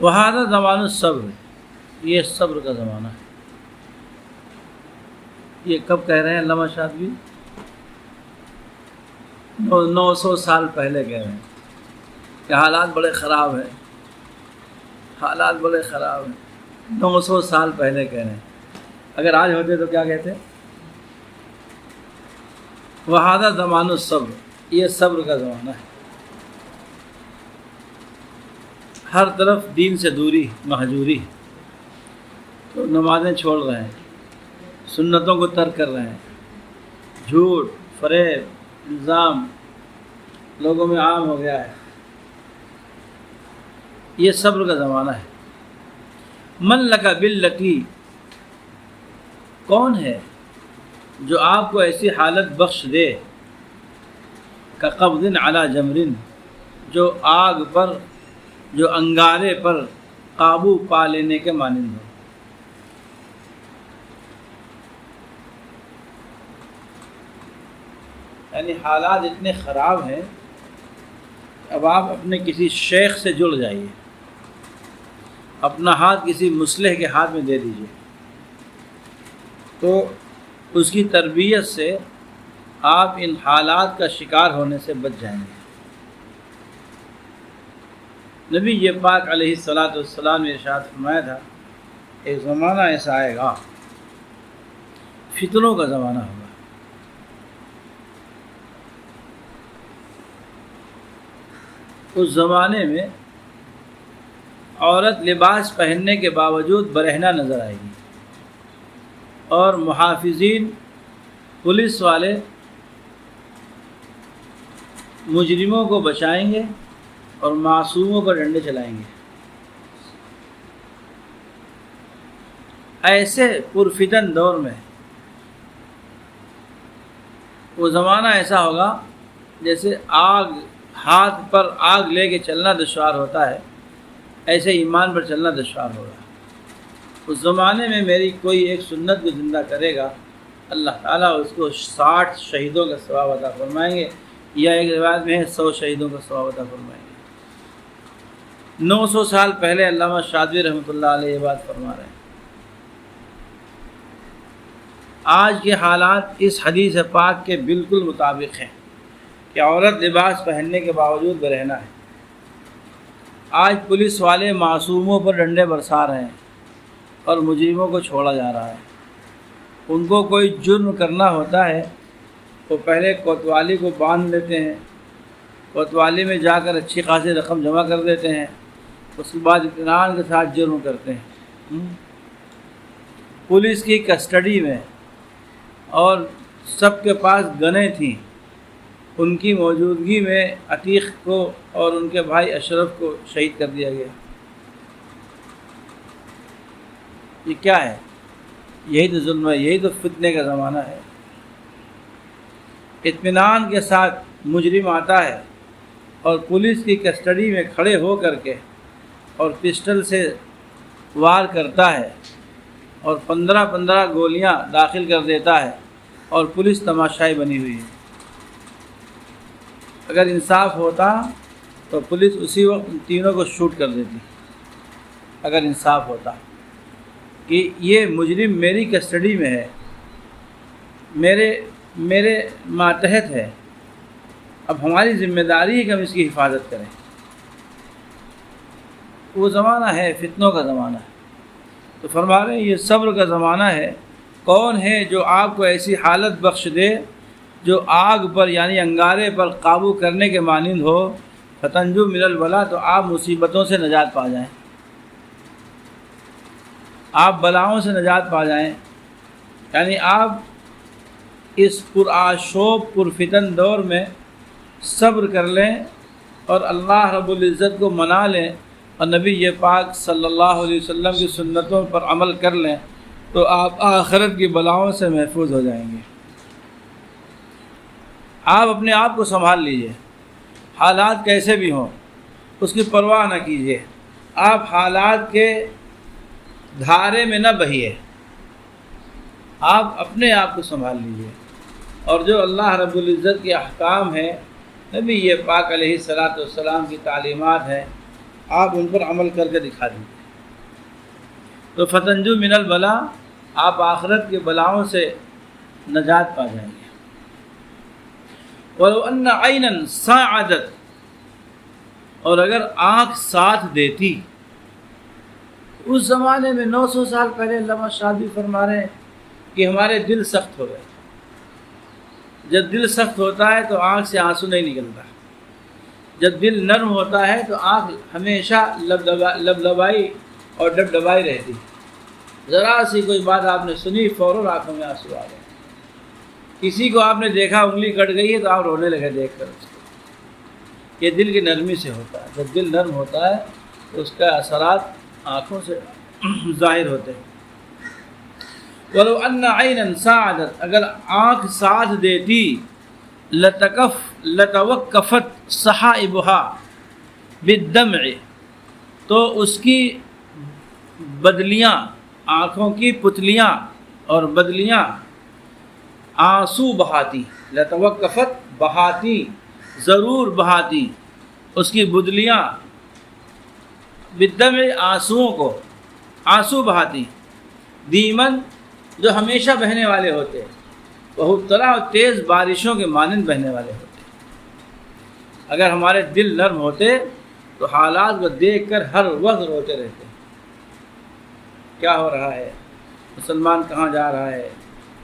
وہذا زمان الصبر، یہ صبر کا زمانہ ہے۔ یہ کب کہہ رہے ہیں علامہ شاطبی؟ 900 سال پہلے کہہ رہے ہیں کہ حالات بڑے خراب ہیں، حالات بڑے خراب ہیں۔ 900 سال پہلے کہہ رہے ہیں، اگر آج ہوتے تو کیا کہتے؟ وہذا زمان الصبر، یہ صبر کا زمانہ ہے۔ ہر طرف دین سے دوری، مہجوری، تو نمازیں چھوڑ رہے ہیں، سنتوں کو ترک کر رہے ہیں، جھوٹ، فریب، الزام لوگوں میں عام ہو گیا ہے۔ یہ صبر کا زمانہ ہے۔ من لک باللتی، کون ہے جو آپ کو ایسی حالت بخش دے کہ قبض علی جمر، جو آگ پر، جو انگارے پر قابو پا لینے کے مانند ہو۔ یعنی حالات اتنے خراب ہیں، اب آپ اپنے کسی شیخ سے جڑ جائیے، اپنا ہاتھ کسی مصلح کے ہاتھ میں دے دیجیے، تو اس کی تربیت سے آپ ان حالات کا شکار ہونے سے بچ جائیں گے۔ نبی یہ پاک علیہ السلام نے ارشاد فرمایا تھا، ایک زمانہ ایسا آئے گا، فتنوں کا زمانہ ہوگا۔ اس زمانے میں عورت لباس پہننے کے باوجود برہنہ نظر آئے گی، اور محافظین، پولیس والے مجرموں کو بچائیں گے اور معصوموں پر ڈنڈے چلائیں گے۔ ایسے پرفتن دور میں وہ زمانہ ایسا ہوگا جیسے آگ، ہاتھ پر آگ لے کے چلنا دشوار ہوتا ہے، ایسے ایمان پر چلنا دشوار ہوگا۔ اس زمانے میں میری کوئی ایک سنت کو زندہ کرے گا، اللہ تعالیٰ اس کو 60 شہیدوں کا ثواب عطا فرمائیں گے، یا ایک روایت میں ہے 100 شہیدوں کا ثواب عطا فرمائیں گے۔ 900 سال پہلے علامہ شاطبی رحمۃ اللہ علیہ یہ بات فرما رہے ہیں۔ آج کے حالات اس حدیث پاک کے بالکل مطابق ہیں کہ عورت لباس پہننے کے باوجود برہنہ ہے۔ آج پولیس والے معصوموں پر ڈنڈے برسا رہے ہیں اور مجرموں کو چھوڑا جا رہا ہے۔ ان کو کوئی جرم کرنا ہوتا ہے، وہ پہلے کوتوالی کو باندھ لیتے ہیں، کوتوالی میں جا کر اچھی خاصی رقم جمع کر دیتے ہیں، اس کے بعد اطمینان کے ساتھ جرم کرتے ہیں۔ پولیس کی کسٹڈی میں اور سب کے پاس گنیں تھیں، ان کی موجودگی میں عتیق کو اور ان کے بھائی اشرف کو شہید کر دیا گیا۔ یہ کیا ہے؟ یہی تو ظلم ہے، یہی تو فتنے کا زمانہ ہے۔ اطمینان کے ساتھ مجرم آتا ہے اور پولیس کی کسٹڈی میں کھڑے ہو کر کے اور پسٹل سے وار کرتا ہے اور 15 گولیاں داخل کر دیتا ہے، اور پولیس تماشائی بنی ہوئی ہے۔ اگر انصاف ہوتا تو پولیس اسی وقت ان تینوں کو شوٹ کر دیتی، اگر انصاف ہوتا کہ یہ مجرم میری کسٹڈی میں ہے، میرے ماتحت ہے، اب ہماری ذمہ داری ہے کہ ہم اس کی حفاظت کریں۔ وہ زمانہ ہے، فتنوں کا زمانہ ہے۔ تو فرما رہے ہیں یہ صبر کا زمانہ ہے۔ کون ہے جو آپ کو ایسی حالت بخش دے جو آگ پر یعنی انگارے پر قابو کرنے کے مانند ہو، فتنجو من البلا، تو آپ مصیبتوں سے نجات پا جائیں، آپ بلاؤں سے نجات پا جائیں، یعنی آپ اس پرآشوب پرفتن دور میں صبر کر لیں اور اللہ رب العزت کو منا لیں اور نبی یہ پاک صلی اللہ علیہ وسلم کی سنتوں پر عمل کر لیں، تو آپ آخرت کی بلاؤں سے محفوظ ہو جائیں گے۔ آپ اپنے آپ کو سنبھال لیجئے، حالات کیسے بھی ہوں اس کی پرواہ نہ کیجیے، آپ حالات کے دھارے میں نہ بہیے، آپ اپنے آپ کو سنبھال لیجئے، اور جو اللہ رب العزت کے احکام ہیں، نبی یہ پاک علیہ الصلاۃ والسلام کی تعلیمات ہیں، آپ ان پر عمل کر کے دکھا دیں گے تو فتنجو من البلا، آپ آخرت کے بلاؤں سے نجات پا جائیں گے۔ وَلَوْ أَنَّ عَيْنًا سَاعَدَتْ، اور اگر آنکھ ساتھ دیتی، اس زمانے میں 900 سال پہلے علامہ شادی فرما رہے ہیں کہ ہمارے دل سخت ہو گئے۔ جب دل سخت ہوتا ہے تو آنکھ سے آنسو نہیں نکلتا، جب دل نرم ہوتا ہے تو آنکھ ہمیشہ لبلبائی اور ڈبڈبائی رہتی، ذرا سی کوئی بات آپ نے سنی فوراً آنکھوں میں آنسو آ گئے۔ کسی کو آپ نے دیکھا انگلی کٹ گئی ہے تو آپ رونے لگے دیکھ کر اس کو۔ یہ دل کی نرمی سے ہوتا ہے، جب دل نرم ہوتا ہے تو اس کا اثرات آنکھوں سے ظاہر ہوتے ہیں۔ وَلَوْ أَنَّ عَيْنًا سَاعَدَتْ، اگر آنکھ ساتھ دیتی، لَتَوَقَّفَتْ صَحَائِبُهَا بِالدَّمْعِ، تو اس کی بدلیاں، آنکھوں کی پتلیاں اور بدلیاں آنسو بہاتی، لَتَوَقَّفَتْ بہاتی، ضرور بہاتی اس کی بدلیاں، بالدمع آنسوؤں کو، آنسو بہاتی، دیمن جو ہمیشہ بہنے والے ہوتے ہیں، بہت طرح تیز بارشوں کے مانند بہنے والے ہوتے ہیں۔ اگر ہمارے دل نرم ہوتے تو حالات کو دیکھ کر ہر وقت روتے رہتے، کیا ہو رہا ہے، مسلمان کہاں جا رہا ہے،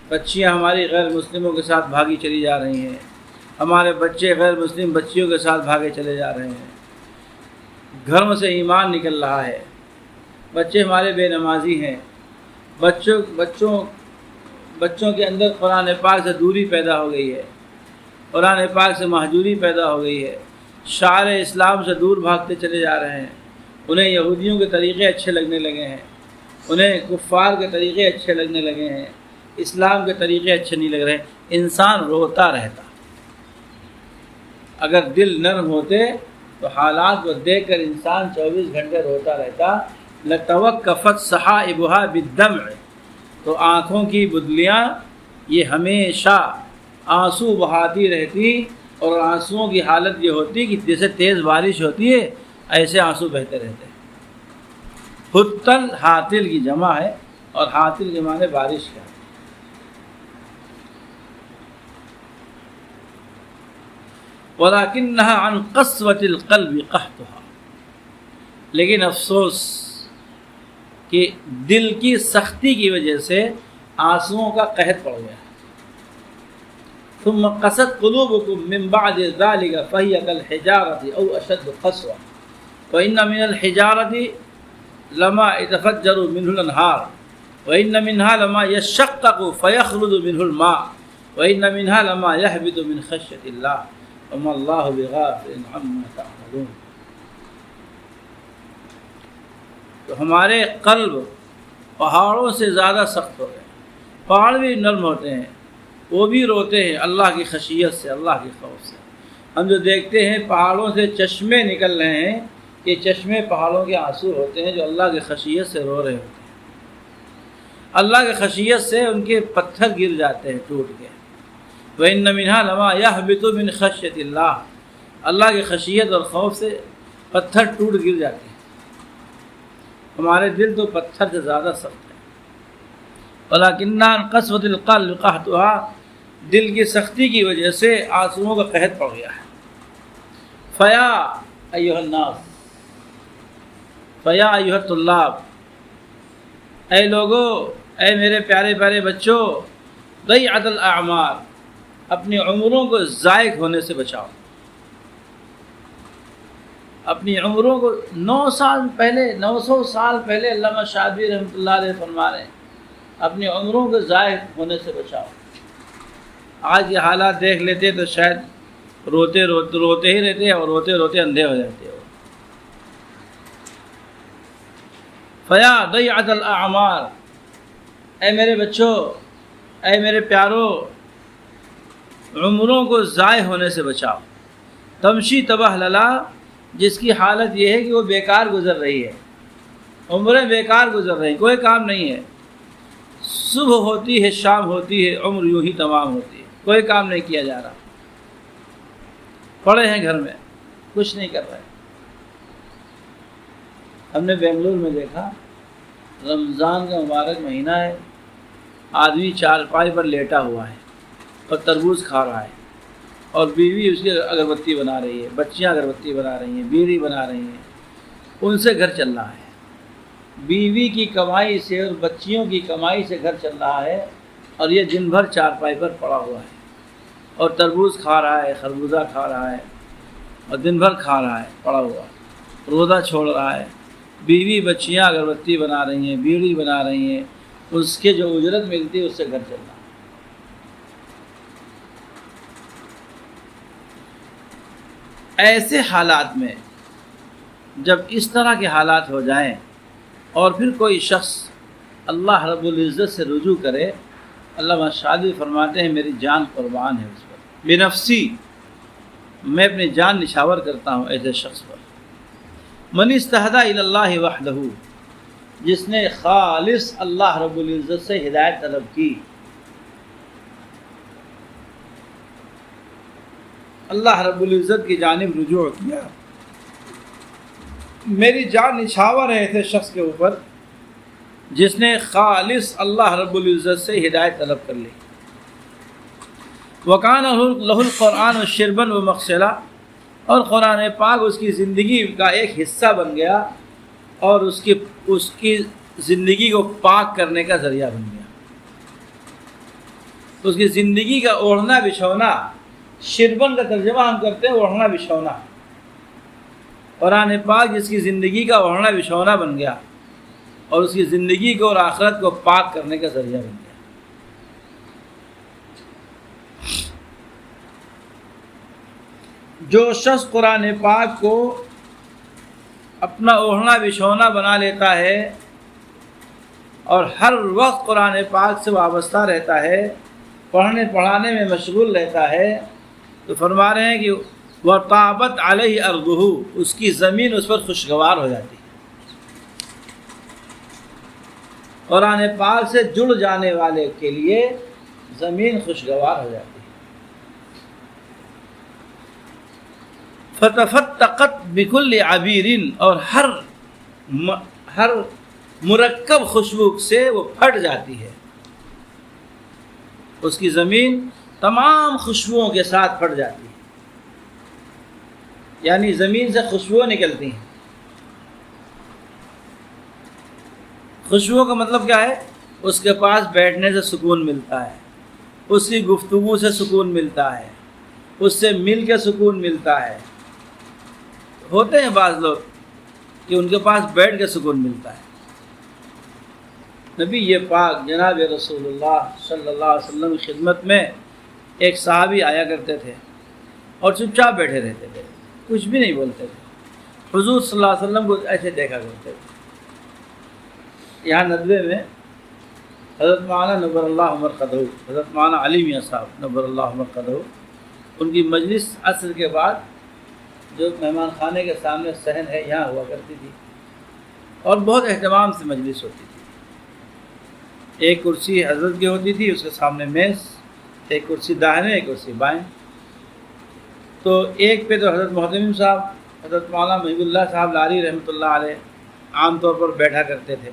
بچیاں ہماری غیر مسلموں کے ساتھ بھاگی چلی جا رہی ہیں، ہمارے بچے غیر مسلم بچیوں کے ساتھ بھاگے چلے جا رہے ہیں، گھروں سے ایمان نکل رہا ہے، بچے ہمارے بے نمازی ہیں، بچوں کے اندر قرآن پاک سے دوری پیدا ہو گئی ہے، قرآن پاک سے مہجوری پیدا ہو گئی ہے، شعائر اسلام سے دور بھاگتے چلے جا رہے ہیں، انہیں یہودیوں کے طریقے اچھے لگنے لگے ہیں، انہیں کفار کے طریقے اچھے لگنے لگے ہیں، اسلام کے طریقے اچھے نہیں لگ رہے۔ انسان روتا رہتا، اگر دل نرم ہوتے تو حالات کو دیکھ کر انسان 24 گھنٹے روتا رہتا۔ لَتَوَقَّفَتْ صَحَائِبُهَا بِالدَّمْعِ، تو آنکھوں کی بدلیاں یہ ہمیشہ آنسو بہاتی رہتی، اور آنسوؤں کی حالت یہ ہوتی کہ جیسے تیز بارش ہوتی ہے ایسے آنسو بہتے رہتے ہیں۔ حتل حاتل کی جمع ہے، اور حاتل کے معنی بارش کا۔ وَلَكِنَّهَا عَنْ قَسْوَةِ الْقَلْبِ قَحْطُهَا، لیکن افسوس کہ دل کی سختی کی وجہ سے آنسوؤں کا قحط پڑ گیا۔ ثُمَّ قَسَتْ قُلُوبُكُم مِّن بَعْدِ ذَلِكَ فَهِيَ كَالْحِجَارَةِ أَوْ أَشَدُّ قَسْوَةً وَإِنَّ مِنَ الْحِجَارَةِ لَمَا يَتَفَجَّرُ مِنْهُ الْأَنْهَارُ وَإِنَّ مِنْهَا لَمَا يَشَّقَّقُ فَيَخْرُجُ مِنْهُ الْمَاءُ وَإِنَّ مِنْهَا لَمَا يَهْبِطُ مِنْ خَشْيَةِ اللَّهِ وَمَا اللَّهُ بِغَافِلٍ عَمَّا تَعْمَلُونَ۔ تو ہمارے قلب پہاڑوں سے زیادہ سخت ہو گئے، پہاڑ بھی نرم ہوتے ہیں، وہ بھی روتے ہیں اللہ کی خشیت سے، اللہ کی خوف سے۔ ہم جو دیکھتے ہیں پہاڑوں سے چشمے نکل رہے ہیں، یہ چشمے پہاڑوں کے آنسو ہوتے ہیں جو اللہ کی خشیت سے رو رہے ہوتے ہیں۔ اللہ کی خشیت سے ان کے پتھر گر جاتے ہیں ٹوٹ کے۔ وَإِنَّ مِنْهَا لَمَا يَهْبِطُ مِنْ خَشْيَةِ اللَّهِ، اللہ کی خشیت اور خوف سے پتھر ٹوٹ گر جاتے ہیں۔ ہمارے دل تو پتھر سے زیادہ سخت ہے۔ وَلَكِنَّ عَنْ قَسْوَةِ الْقَلْبِ قَحْطُهَا، دل کی سختی کی وجہ سے آنسوؤں کا قحط پڑ گیا ہے۔ فَيَا أَيُّهَا النَّاسُ، فَيَا أَيُّهَا الطُّلَّابُ، اے لوگو، اے میرے پیارے پیارے بچوں، ضَيْعَةَ الْأَعْمَارِ، اپنی عمروں کو ضائع ہونے سے بچاؤ۔ اپنی عمروں کو 900 سال پہلے علامہ شادی رحمۃ اللہ علیہ فرما رہے ہیں، اپنی عمروں کو ضائع ہونے سے بچاؤ۔ آج یہ حالات دیکھ لیتے تو شاید روتے ہی رہتے اور روتے روتے اندھے ہو جاتے ہو۔ فیا ضیعۃ الاعمار، اے میرے بچوں، اے میرے پیارو، عمروں کو ضائع ہونے سے بچاؤ۔ تمشی تباہ للا، جس کی حالت یہ ہے کہ وہ بیکار گزر رہی ہے، عمریں بیکار گزر رہی، کوئی کام نہیں ہے، صبح ہوتی ہے شام ہوتی ہے، عمر یوں ہی تمام ہوتی ہے، کوئی کام نہیں کیا جا رہا، پڑے ہیں گھر میں، کچھ نہیں کر رہے۔ ہم نے بنگلور میں دیکھا، رمضان کا مبارک مہینہ ہے، آدمی چارپائی پر لیٹا ہوا ہے اور تربوز کھا رہا ہے، اور بیوی اس کی اگربتی بنا رہی ہے، بچیاں اگربتی بنا رہی ہیں، بیڑی بنا رہی ہیں، ان سے گھر چل رہا ہے۔ بیوی کی کمائی سے اور بچیوں کی کمائی سے گھر چل رہا ہے، اور یہ دن بھر چارپائی پر پڑا ہوا ہے اور تربوز کھا رہا ہے، خربوزہ کھا رہا ہے، اور دن بھر کھا رہا ہے، پڑا ہوا ہے، روزہ چھوڑ رہا ہے۔ بیوی بچیاں اگربتی بنا رہی ہیں، بیڑی بنا رہی ہیں، اس کے جو اجرت ملتی ہے اس سے گھر چل رہا ہے۔ ایسے حالات میں جب اس طرح کے حالات ہو جائیں اور پھر کوئی شخص اللہ رب العزت سے رجوع کرے، علامہ شادی فرماتے ہیں میری جان قربان ہے اس پر، بنفسی میں اپنی جان نشاور کرتا ہوں ایسے شخص پر۔ من استہدی الی اللہ وحدہ، جس نے خالص اللہ رب العزت سے ہدایت طلب کی، اللہ رب العزت کی جانب رجوع کیا، میری جان نشاور ہے ایسے شخص کے اوپر جس نے خالص اللہ رب العزت سے ہدایت طلب کر لی۔ وَكَانَ لَهُ الْقُرْآنُ شِرْبًا وَمَغْسَلًا، اور قرآن پاک اس کی زندگی کا ایک حصہ بن گیا اور اس کی زندگی کو پاک کرنے کا ذریعہ بن گیا۔ اس کی زندگی کا اوڑھنا بچھونا، شربن کا ترجمہ ہم کرتے ہیں اوڑھنا بچھونا، قرآن پاک جس کی زندگی کا اوڑھنا بچھونا بن گیا اور اس کی زندگی کو اور آخرت کو پاک کرنے کا ذریعہ بن گیا۔ جو شخص قرآن پاک کو اپنا اوڑھنا بچھونا بنا لیتا ہے اور ہر وقت قرآن پاک سے وابستہ رہتا ہے، پڑھنے پڑھانے میں مشغول رہتا ہے، تو فرما رہے ہیں کہ وَطَابَتْ عَلَيْهِ أَرْضُهُ، اس کی زمین اس پر خوشگوار ہو جاتی ہے۔ قرآن پاک سے جڑ جانے والے کے لیے زمین خوشگوار ہو جاتی ہے۔ فَتَفَتَّقَتْ بِكُلِّ عَبِيرٍ، اور ہر مرکب خوشبو سے وہ پھٹ جاتی ہے، اس کی زمین تمام خوشبوؤں کے ساتھ پھٹ جاتی ہے، یعنی زمین سے خوشبوئیں نکلتی ہیں۔ خوشبو کا مطلب کیا ہے؟ اس کے پاس بیٹھنے سے سکون ملتا ہے، اس کی گفتگو سے سکون ملتا ہے، اس سے مل کے سکون ملتا ہے۔ ہوتے ہیں بعض لوگ کہ ان کے پاس بیٹھ کے سکون ملتا ہے۔ نبی یہ پاک جناب رسول اللہ صلی اللہ علیہ وسلم کی خدمت میں ایک صحابی آیا کرتے تھے اور چپ چاپ بیٹھے رہتے تھے، کچھ بھی نہیں بولتے تھے۔ حضور صلی اللہ علیہ وسلم کو ایسے دیکھا کرتے تھے۔ یہاں ندوے میں حضرت مولانا نور اللہ مرقدہ، حضرت مولانا علی میاں صاحب نور اللہ مرقدہ، ان کی مجلس عصر کے بعد جو مہمان خانے کے سامنے صحن ہے یہاں ہوا کرتی تھی، اور بہت اہتمام سے مجلس ہوتی تھی۔ ایک کرسی حضرت کی ہوتی تھی، اس کے سامنے میز، ایک کرسی داہنے ایک کرسی بائیں۔ تو ایک پہ تو حضرت محتمم صاحب، حضرت مولانا محب اللہ صاحب لاری رحمۃ اللہ علیہ عام طور پر بیٹھا کرتے تھے۔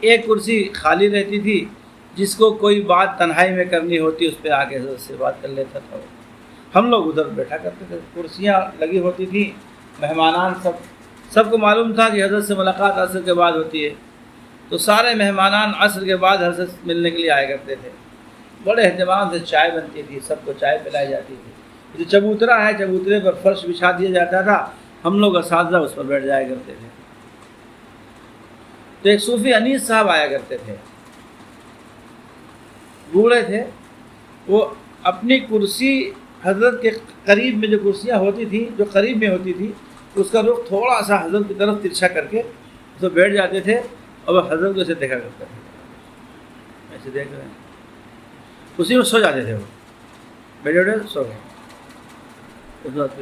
ایک کرسی خالی رہتی تھی، جس کو کوئی بات تنہائی میں کرنی ہوتی اس پہ آ کے حضرت سے بات کر لیتا تھا۔ ہم لوگ ادھر بیٹھا کرتے تھے، کرسیاں لگی ہوتی تھیں، مہمانان سب کو معلوم تھا کہ حضرت سے ملاقات عصر کے بعد ہوتی ہے، تو سارے مہمانان عصر کے بعد حضرت سے ملنے کے لیے آیا کرتے تھے۔ بڑے اہتمام سے چائے بنتی تھی، سب کو چائے پلائی جاتی تھی۔ جو چبوترا ہے، چبوترے پر فرش بچھا دیا جاتا تھا، ہم لوگ اساتذہ اس پر بیٹھ جایا کرتے تھے۔ تو ایک صوفی انیس صاحب آیا کرتے تھے، بوڑھے تھے، وہ اپنی کرسی حضرت کے قریب میں جو کرسیاں ہوتی تھیں، جو قریب میں ہوتی تھی، اس کا رخ تھوڑا سا حضرت کی طرف ترچھا کر کے اس پہ بیٹھ جاتے تھے، اور وہ حضرت کو اسے دیکھا کرتے تھے، ایسے دیکھ رہے ہیں، اسی میں سو جاتے تھے، وہ بیٹھے بیٹھے سو گئے، اس وقت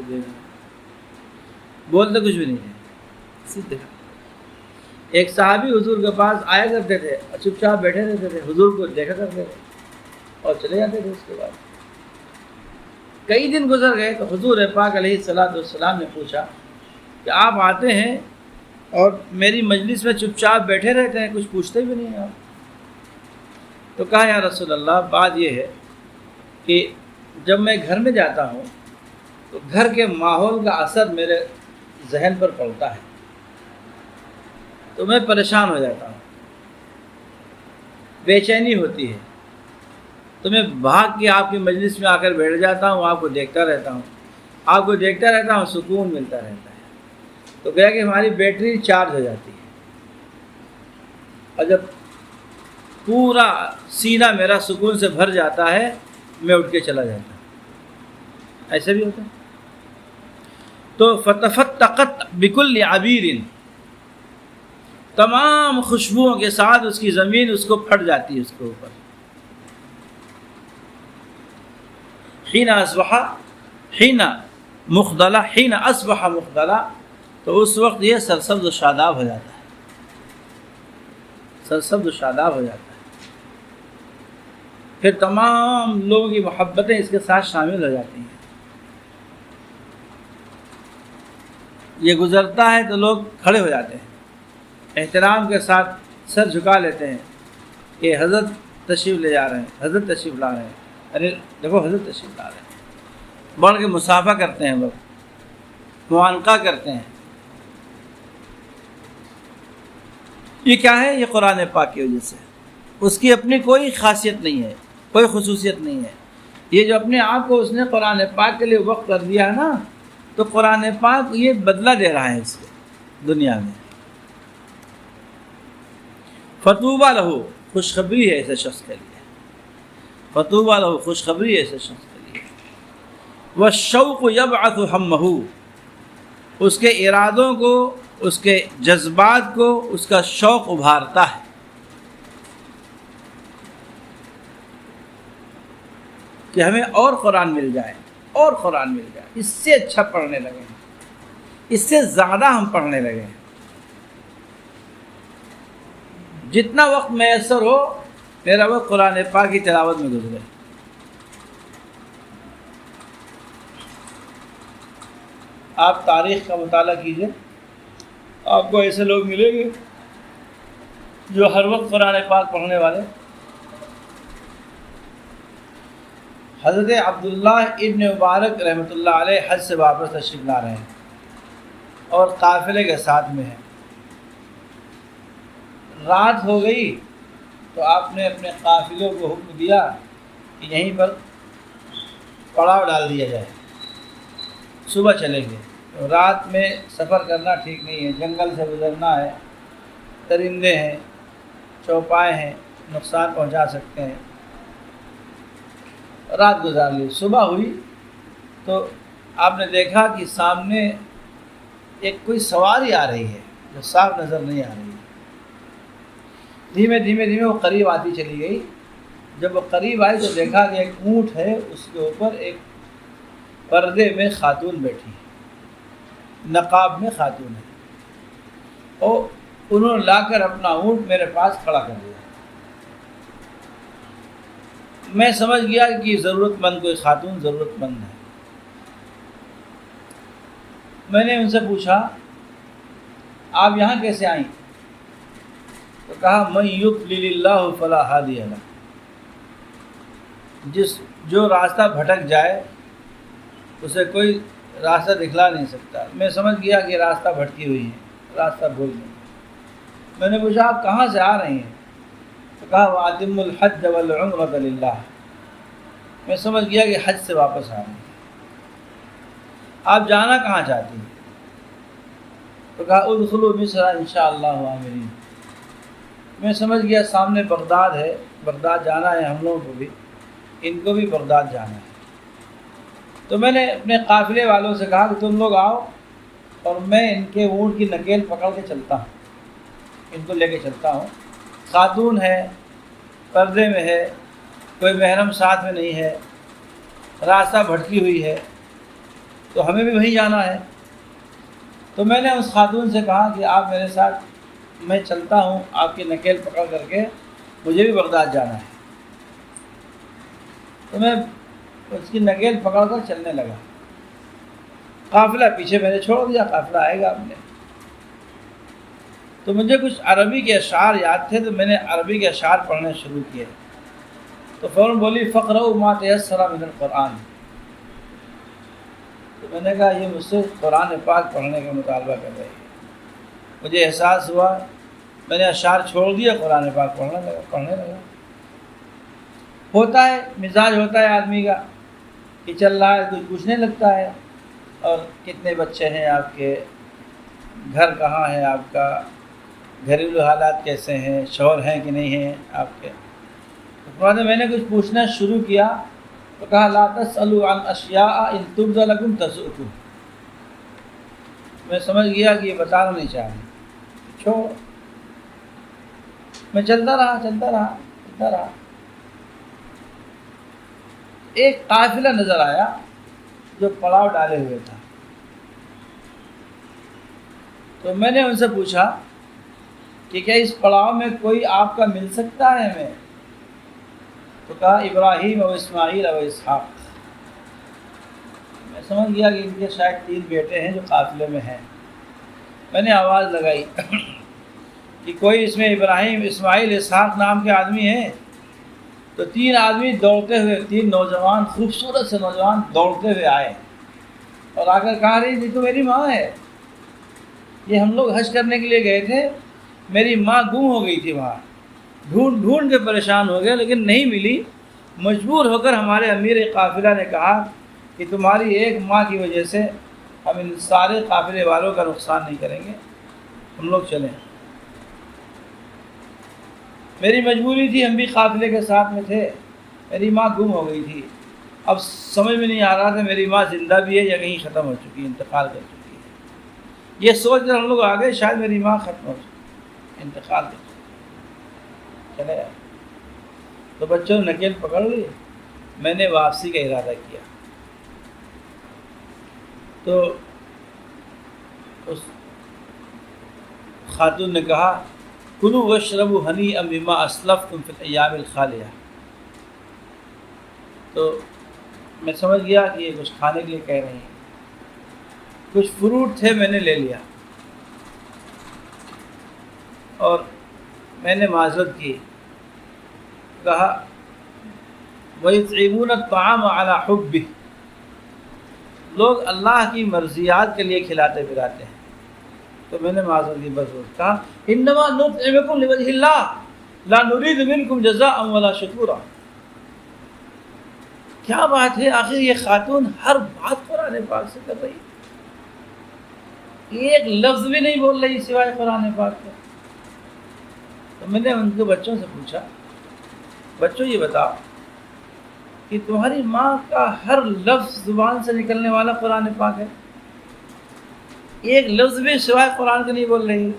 بولتے کچھ بھی نہیں ہے، دیکھا۔ ایک صحابی حضور کے پاس آیا کرتے تھے اور چپ چاپ بیٹھے رہتے تھے، حضور کو دیکھا کرتے تھے اور چلے جاتے تھے۔ اس کے بعد کئی دن گزر گئے تو حضور پاک علیہ الصلوۃ والسلام نے پوچھا کہ آپ آتے ہیں اور میری مجلس میں چپ چاپ بیٹھے رہتے ہیں، کچھ پوچھتے بھی نہیں ہیں آپ۔ تو کہا یا رسول اللہ، بات یہ ہے کہ جب میں گھر میں جاتا ہوں تو گھر کے ماحول کا اثر میرے ذہن پر پڑتا ہے، تو میں پریشان ہو جاتا ہوں، بے چینی ہوتی ہے، تو میں بھاگ کے آپ کی مجلس میں آ کر بیٹھ جاتا ہوں، آپ کو دیکھتا رہتا ہوں، آپ کو دیکھتا رہتا ہوں، سکون ملتا رہتا ہے۔ تو کہا کہ ہماری بیٹری چارج ہو جاتی ہے، اور جب پورا سینہ میرا سکون سے بھر جاتا ہے، میں اٹھ کے چلا جاتا ہوں۔ ایسے بھی ہوتا ہے۔ تو فتفتقت بکل عبیر، تمام خوشبوؤں کے ساتھ اس کی زمین اس کو پھٹ جاتی ہے، اس کے اوپر۔ حین اصبح مخدلہ، تو اس وقت یہ سرسبز و شاداب ہو جاتا ہے، سرسبز و شاداب ہو جاتا ہے۔ پھر تمام لوگوں کی محبتیں اس کے ساتھ شامل ہو جاتی ہیں۔ یہ گزرتا ہے تو لوگ کھڑے ہو جاتے ہیں، احترام کے ساتھ سر جھکا لیتے ہیں کہ حضرت تشریف لے جا رہے ہیں، حضرت تشریف لا رہے ہیں، ارے دیکھو حضرت تشریف لا رہے ہیں۔ بڑھ کے مصافحہ کرتے ہیں، لوگ معانقہ کرتے ہیں۔ یہ کیا ہے؟ یہ قرآن پاک کی وجہ سے۔ اس کی اپنی کوئی خاصیت نہیں ہے، کوئی خصوصیت نہیں ہے۔ یہ جو اپنے آپ کو اس نے قرآن پاک کے لیے وقف کر دیا ہے نا، تو قرآن پاک یہ بدلہ دے رہا ہے اس کو دنیا میں۔ فطوبیٰ لہو، خوشخبری ہے ایسے شخص کے لیے، فطوبیٰ لہو، خوشخبری ہے ایسے شخص کے لیے۔ والشوق یبعث ہمہ، اس کے ارادوں کو، اس کے جذبات کو اس کا شوق ابھارتا ہے۔ کہ ہمیں اور قرآن مل جائے، اور قرآن مل جائے، اس سے اچھا پڑھنے لگے ہیں، اس سے زیادہ ہم پڑھنے لگے ہیں۔ جتنا وقت میسر ہو میرا وقت قرآن پاک کی تلاوت میں گزرے۔ آپ تاریخ کا مطالعہ کیجئے، آپ کو ایسے لوگ ملیں گے جو ہر وقت قرآن پاک پڑھنے والے۔ حضرت عبداللہ ابن مبارک رحمۃ اللہ علیہ حج سے واپس تشریف لا رہے ہیں اور قافلے کے ساتھ میں ہیں۔ رات ہو گئی تو آپ نے اپنے قافلوں کو حکم دیا کہ یہیں پر پڑاؤ ڈال دیا جائے، صبح چلیں گے۔ تو رات میں سفر کرنا ٹھیک نہیں ہے، جنگل سے گزرنا ہے، درندے ہیں، چوپائے ہیں، نقصان پہنچا سکتے ہیں۔ رات گزار لی، صبح ہوئی تو آپ نے دیکھا کہ سامنے ایک کوئی سواری آ رہی ہے جو صاف نظر نہیں آ رہی ہے۔ دھیمے دھیمے دھیمے وہ قریب آتی چلی گئی۔ جب وہ قریب آئی تو دیکھا کہ ایک اونٹ ہے، اس کے اوپر ایک پردے میں خاتون بیٹھی ہے، نقاب میں خاتون ہے، اور انہوں نے لا کر اپنا اونٹ میرے پاس کھڑا کر دیا۔ میں سمجھ گیا کہ ضرورت مند کوئی خاتون ضرورت مند ہے۔ میں نے ان سے پوچھا آپ یہاں کیسے آئیں؟ تو کہا من یضلل اللہ فلا ہادی لہ، جو راستہ بھٹک جائے اسے کوئی راستہ دکھلا نہیں سکتا۔ میں سمجھ گیا کہ راستہ بھٹکی ہوئی ہے، راستہ بھول گئی۔ میں نے پوچھا آپ کہاں سے آ رہے ہیں؟ تو کہا وَأَتِمُّ الْحَجَّ وَالْعُمْرَةَ لِلَّهِ، میں سمجھ گیا کہ حج سے واپس آ رہے ہیں۔ آپ جانا کہاں چاہتی ہیں؟ تو کہا ادخلوا مصر انشاءاللہ آمنین۔ میں سمجھ گیا سامنے بغداد ہے، بغداد جانا ہے ہم لوگوں کو بھی، ان کو بھی بغداد جانا ہے۔ تو میں نے اپنے قافلے والوں سے کہا کہ تم لوگ آؤ اور میں ان کے اونٹ کی نکیل پکڑ کے چلتا ہوں، ان کو لے کے چلتا ہوں۔ خاتون ہے، پردے میں ہے، کوئی محرم ساتھ میں نہیں ہے، راستہ بھٹکی ہوئی ہے، تو ہمیں بھی وہیں جانا ہے۔ تو میں نے اس خاتون سے کہا کہ آپ میرے ساتھ، میں چلتا ہوں آپ کی نکیل پکڑ کر کے، مجھے بھی بغداد جانا ہے۔ تو میں اس کی نکیل پکڑ کر چلنے لگا۔ قافلہ پیچھے میں نے چھوڑ دیا، قافلہ آئے گا اپنے۔ تو مجھے کچھ عربی کے اشعار یاد تھے، تو میں نے عربی کے اشعار پڑھنے شروع کیے۔ تو فوراً بولی فقرؤ ما تیسر من القرآن۔ تو میں نے کہا یہ مجھ سے قرآن پاک پڑھنے کا مطالبہ کر رہی ہے۔ مجھے احساس ہوا، میں نے اشعار چھوڑ دیا، قرآن پاک پڑھنے لگا۔ ہوتا ہے، مزاج ہوتا ہے آدمی کا کہ چل رہا ہے، کچھ پوچھنے لگتا ہے، اور کتنے بچے ہیں آپ کے، گھر کہاں ہے آپ کا، گھریلو حالات کیسے ہیں، شوہر ہیں کہ نہیں ہیں آپ کے۔ تو میں نے کچھ پوچھنا شروع کیا تو کہا لا تسألوا عن اشیاء ان تبد لکم تسؤکم۔ میں سمجھ گیا کہ یہ بتانا نہیں چاہیے، چھوڑ۔ میں چلتا رہا۔ ایک قافلہ نظر آیا جو پڑاؤ ڈالے ہوئے تھا، تو میں نے ان سے پوچھا کہ کیا اس پڑاؤ میں کوئی آپ کا مل سکتا ہے ہمیں؟ تو کہا ابراہیم و اسماعیل و اسحاق۔ میں سمجھ گیا کہ ان کے شاید 3 بیٹے ہیں جو قافلے میں ہیں۔ میں نے آواز لگائی کہ کوئی اس میں ابراہیم، اسماعیل، اسحاق نام کے آدمی ہیں؟ تو 3 آدمی دوڑتے ہوئے، 3 نوجوان، خوبصورت سے نوجوان دوڑتے ہوئے آئے اور آ کر کہا رہی یہ تو میری ماں ہے، یہ ہم لوگ حج کرنے کے لیے گئے تھے، میری ماں گم ہو گئی تھی وہاں، ڈھونڈ کے پریشان ہو گئے لیکن نہیں ملی۔ مجبور ہو کر ہمارے امیر قافلہ نے کہا کہ تمہاری ایک ماں کی وجہ سے ہم ان سارے قافلے والوں کا نقصان نہیں کریں گے، ہم لوگ چلیں۔ میری مجبوری تھی، ہم بھی قافلے کے ساتھ میں تھے، میری ماں گم ہو گئی تھی، اب سمجھ میں نہیں آ رہا تھا میری ماں زندہ بھی ہے یا کہیں ختم ہو چکی ہے، انتقال کر چکی ہے۔ یہ سوچ کر ہم لوگ آ گئے شاید میری ماں ختم ہو چکی، انتقال کر چکی، چلے آئے۔ تو بچوں نے نکیل پکڑ لی، میں نے واپسی کا ارادہ کیا۔ تو اس خاتون نے کہا کلوا واشربوا ہنیئا بما اسلفتم فی الایام الخالیہ۔ تو میں سمجھ گیا کہ یہ کچھ کھانے کے لیے کہہ رہی ہیں۔ کچھ فروٹ تھے، میں نے لے لیا اور میں نے معذرت کی، کہا وَيُطْعِمُونَ الطَّعَامَ عَلَى حُبِّهِ، لوگ اللہ کی مرضیات کے لیے کھلاتے پلاتے ہیں۔ تو میں نے معذرت کی، بس کہا انما نطعمکم لوجہ اللہ لا نريد منکم جزاء ولا شکورا۔ کیا بات ہے، آخر یہ خاتون ہر بات قرآن پاک سے کر رہی، ایک لفظ بھی نہیں بول رہی سوائے قرآن پاک کے۔ تو میں نے ان کے بچوں سے پوچھا، بچوں یہ بتاؤ کہ تمہاری ماں کا ہر لفظ زبان سے نکلنے والا قرآن پاک ہے، ایک لفظ بھی سوائے قرآن کے نہیں بول رہی؟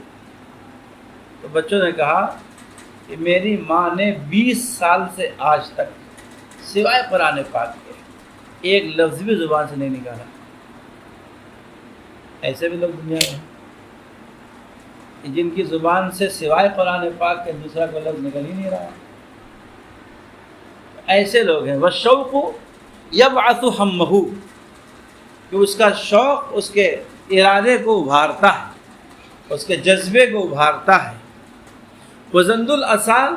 تو بچوں نے کہا کہ میری ماں نے 20 سال سے آج تک سوائے قرآن پاک کے ایک لفظ بھی زبان سے نہیں نکالا۔ ایسے بھی لوگ دنیا میں ہیں جن کی زبان سے سوائے قرآن پاک کے دوسرا کوئی لفظ نکل ہی نہیں رہا۔ ایسے لوگ ہیں۔ وَالشَّوْقُ يَبْعَثُ ہَمَّهُ، کہ اس کا شوق اس کے ارادے کو ابھارتا ہے، اس کے جذبے کو ابھارتا ہے۔ وَزَنْدُ الْأَسَالِ،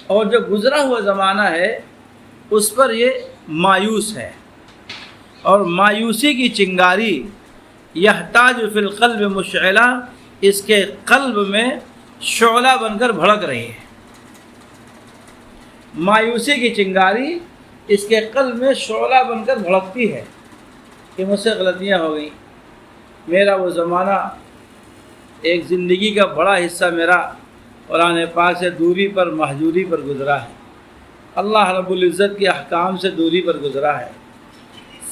اور جو گزرا ہوا زمانہ ہے اس پر یہ مایوس ہے، اور مایوسی کی چنگاری یحتاج فی القلب مشعلہ، اس کے قلب میں شعلہ بن کر بھڑک رہی ہے۔ مایوسی کی چنگاری اس کے قلب میں شعلہ بن کر بھڑکتی ہے کہ مجھ سے غلطیاں ہو گئیں، میرا وہ زمانہ، ایک زندگی کا بڑا حصہ میرا قرآن پاک سے دوری پر، محجوری پر گزرا ہے، اللہ رب العزت کے احکام سے دوری پر گزرا ہے۔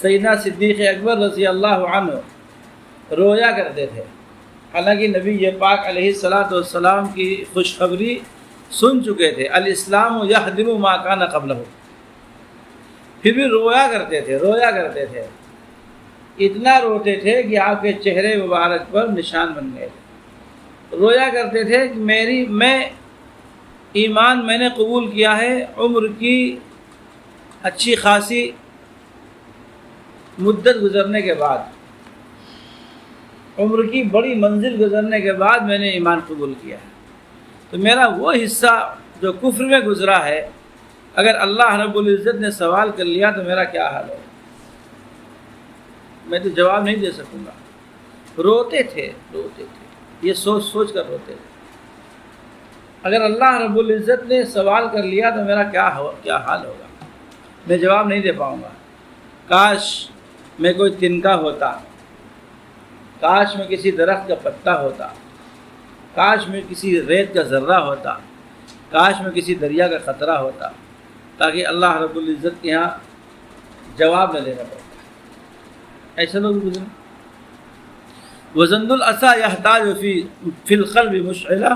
سیدنا صدیق اکبر رضی اللہ عنہ رویا کرتے تھے، حالانکہ نبی پاک علیہ السلام کی خوشخبری سن چکے تھے، الاسلام یہدم ما کان قبلہ، پھر بھی رویا کرتے تھے، اتنا روتے تھے کہ آپ کے چہرے مبارک پر نشان بن گئے تھے۔ رویا کرتے تھے کہ میں ایمان میں نے قبول کیا ہے، عمر کی اچھی خاصی مدت گزرنے کے بعد، عمر کی بڑی منزل گزرنے کے بعد میں نے ایمان قبول کیا ہے، تو میرا وہ حصہ جو کفر میں گزرا ہے، اگر اللہ رب العزت نے سوال کر لیا تو میرا کیا حال ہوگا؟ میں تو جواب نہیں دے سکوں گا۔ روتے تھے یہ سوچ سوچ کر روتے تھے، اگر اللہ رب العزت نے سوال کر لیا تو میرا کیا حال ہوگا؟ میں جواب نہیں دے پاؤں گا۔ کاش میں کوئی تنکا ہوتا، کاش میں کسی درخت کا پتا ہوتا، کاش میں کسی ریت کا ذرہ ہوتا، کاش میں کسی دریا کا قطرہ ہوتا، تاکہ اللہ رب العزت کے یہاں جواب نہ دینا پڑتا۔ ایسے لوگ گزرے۔ وزند العصا یحتاج فی القلب مشعلہ،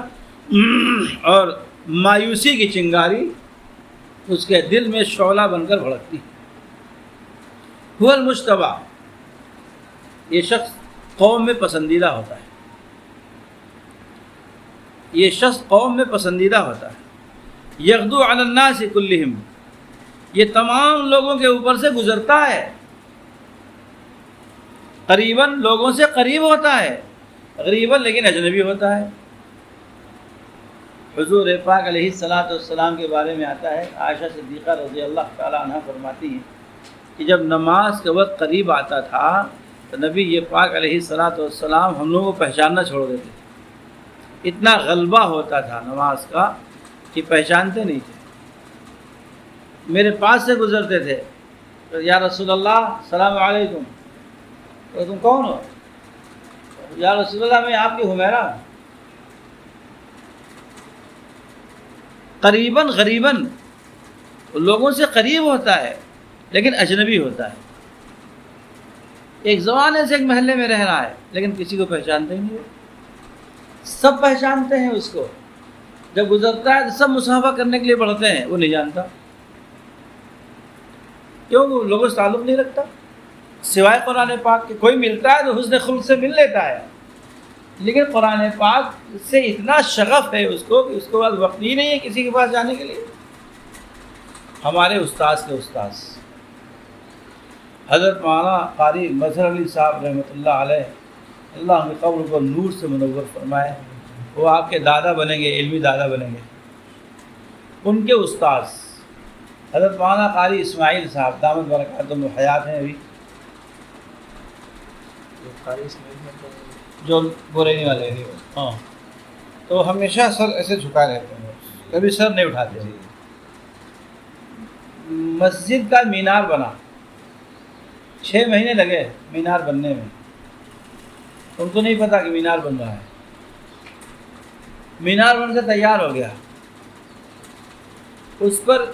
اور مایوسی کی چنگاری اس کے دل میں شعلہ بن کر بھڑکتی ہے۔ هو المجتبی، یہ شخص قوم میں پسندیدہ ہوتا ہے، یہ شخص قوم میں پسندیدہ ہوتا ہے۔ یغدو علی الناس کلہم، یہ تمام لوگوں کے اوپر سے گزرتا ہے، قریباً لوگوں سے قریب ہوتا ہے، غریباً لیکن اجنبی ہوتا ہے۔ حضور پاک علیہ السلام کے بارے میں آتا ہے، عائشہ صدیقہ رضی اللہ تعالی عنہ فرماتی ہیں کہ جب نماز کا وقت قریب آتا تھا تو نبی یہ پاک علیہ السلام ہم لوگوں کو پہچاننا چھوڑ دیتے تھے، اتنا غلبہ ہوتا تھا نماز کا کہ پہچانتے نہیں تھے۔ میرے پاس سے گزرتے تھے تو یا رسول اللہ السلام علیکم، تو تم کون ہو؟ یا رسول اللہ میں آپ کی حمیرہ ہوں۔ قریباً غریباً لوگوں سے قریب ہوتا ہے لیکن اجنبی ہوتا ہے۔ ایک زمانے سے ایک محلے میں رہ رہا ہے لیکن کسی کو پہچانتے ہی نہیں ہے، سب پہچانتے ہیں اس کو، جب گزرتا ہے تو سب مصافحہ کرنے کے لیے بڑھتے ہیں، وہ نہیں جانتا، کیوں؟ وہ لوگوں سے تعلق نہیں رکھتا، سوائے قرآن پاک کے۔ کوئی ملتا ہے تو حسن خلق سے مل لیتا ہے، لیکن قرآن پاک سے اتنا شغف ہے اس کو کہ اس کے بعد وقت ہی نہیں ہے کسی کے پاس جانے کے لیے۔ ہمارے استاذ کے استاذ حضرت مولانا قاری مظہر علی صاحب رحمۃ اللہ علیہ، اللہ ان کی قبر کو نور سے منور فرمائے، وہ آپ کے دادا بنیں گے، علمی دادا بنیں گے۔ ان کے استاذ حضرت مولانا قاری اسماعیل صاحب دامت برکاتہم حیات ہیں ابھی، جو بوریلی والے ہیں، ہاں، تو ہمیشہ سر ایسے جھکا رہتے ہیں، کبھی سر نہیں اٹھاتے۔ مسجد کا مینار بنا، 6 مہینے لگے مینار بننے میں، ان کو نہیں پتا کہ مینار بن رہا ہے۔ مینار بن سے تیار ہو گیا، اس پر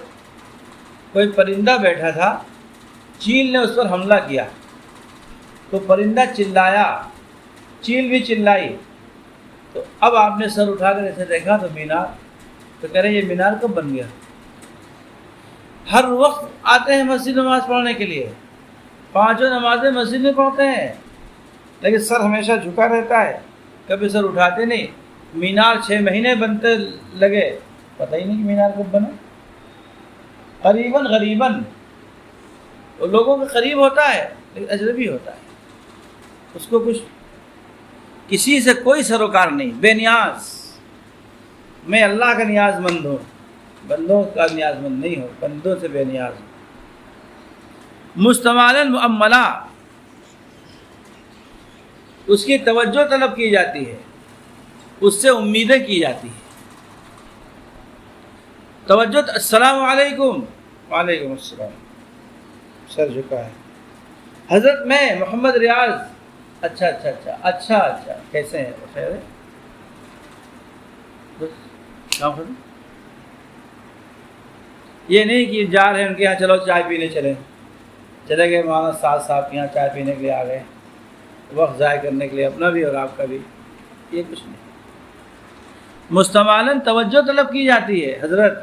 کوئی پرندہ بیٹھا تھا، چیل نے اس پر حملہ کیا تو پرندہ چلایا، چیل بھی چلائی، تو اب آپ نے سر اٹھا کر ایسے دیکھا تو مینار، تو کہہ رہے یہ مینار کب بن گیا؟ ہر وقت آتے ہیں مسجد نماز پڑھنے کے لیے، 5 نمازیں مسجد میں پڑھتے ہیں، لیکن سر ہمیشہ جھکا رہتا ہے، کبھی سر اٹھاتے نہیں۔ مینار 6 مہینے بنتے لگے، پتہ ہی نہیں کہ مینار کب بنا۔ قریباً غریباً وہ لوگوں کے قریب ہوتا ہے لیکن اجنبی ہوتا ہے، اس کو کچھ کسی سے کوئی سروکار نہیں، بے نیاز۔ میں اللہ کا نیاز مند ہوں، بندوں کا نیاز مند نہیں ہوں، بندوں سے بے نیاز ہوں۔ مستمعاً مؤملہ، اس کی توجہ طلب کی جاتی ہے، اس سے امیدیں کی جاتی ہیں۔ توجہ، السلام علیکم، وعلیکم السلام، سر جھکا ہے۔ حضرت میں محمد ریاض، اچھا، کیسے ہیں؟ خیر ہے؟ یہ نہیں کہ جا رہے ہیں ان کے یہاں چلو چائے پینے چلے گئے، مولانا سعد صاحب کے یہاں چائے پینے کے لیے آ گئے، وقت ضائع کرنے کے لیے اپنا بھی اور آپ کا بھی، یہ کچھ نہیں۔ مستمعاً توجہ طلب کی جاتی ہے، حضرت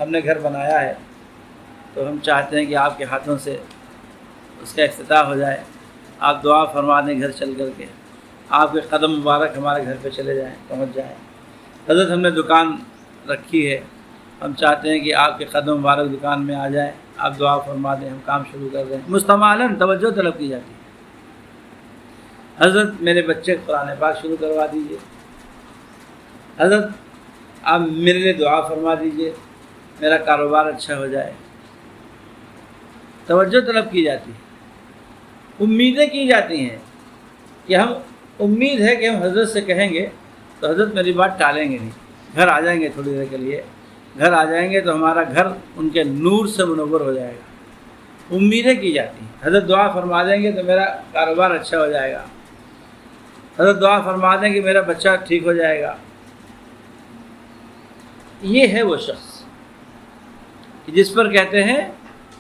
ہم نے گھر بنایا ہے تو ہم چاہتے ہیں کہ آپ کے ہاتھوں سے اس کا افتتاح ہو جائے، آپ دعا فرما دیں گھر چل کر کے، آپ کے قدم مبارک ہمارے گھر پہ چلے جائیں، پہنچ جائیں۔ حضرت ہم نے دکان رکھی ہے، ہم چاہتے ہیں کہ آپ کے قدم مبارک دکان میں آ جائیں، آپ دعا فرما دیں، ہم کام شروع کر دیں۔ مستمعاً توجہ طلب کی جاتی ہے۔ حضرت میرے بچے کو قرآن پاک شروع کروا دیجیے، حضرت آپ میرے لیے دعا فرما دیجیے، میرا کاروبار اچھا ہو جائے۔ توجہ طلب کی جاتی ہے، امیدیں کی جاتی ہیں کہ ہم امید ہے کہ ہم حضرت سے کہیں گے تو حضرت میری بات ٹالیں گے نہیں، گھر آ جائیں گے تھوڑی دیر کے لیے، گھر آ جائیں گے تو ہمارا گھر ان کے نور سے منور ہو جائے گا۔ امیدیں کی جاتی ہیں، حضرت دعا فرما دیں گے تو میرا کاروبار اچھا ہو جائے گا، حضرت دعا فرما دیں کہ میرا بچہ ٹھیک ہو جائے گا۔ یہ ہے وہ شخص جس پر کہتے ہیں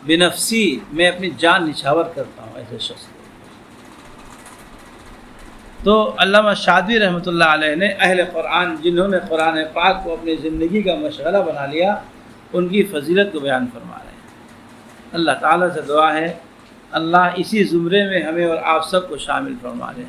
بنفسی، میں اپنی جان نچھاور کرتا ہوں ایسے شخص کو۔ تو علامہ شادوی رحمۃ اللہ علیہ نے اہل قرآن جنہوں نے قرآن پاک کو اپنی زندگی کا مشغلہ بنا لیا، ان کی فضیلت کو بیان فرما رہے ہیں۔ اللہ تعالیٰ سے دعا ہے اللہ اسی زمرے میں ہمیں اور آپ سب کو شامل فرما لے۔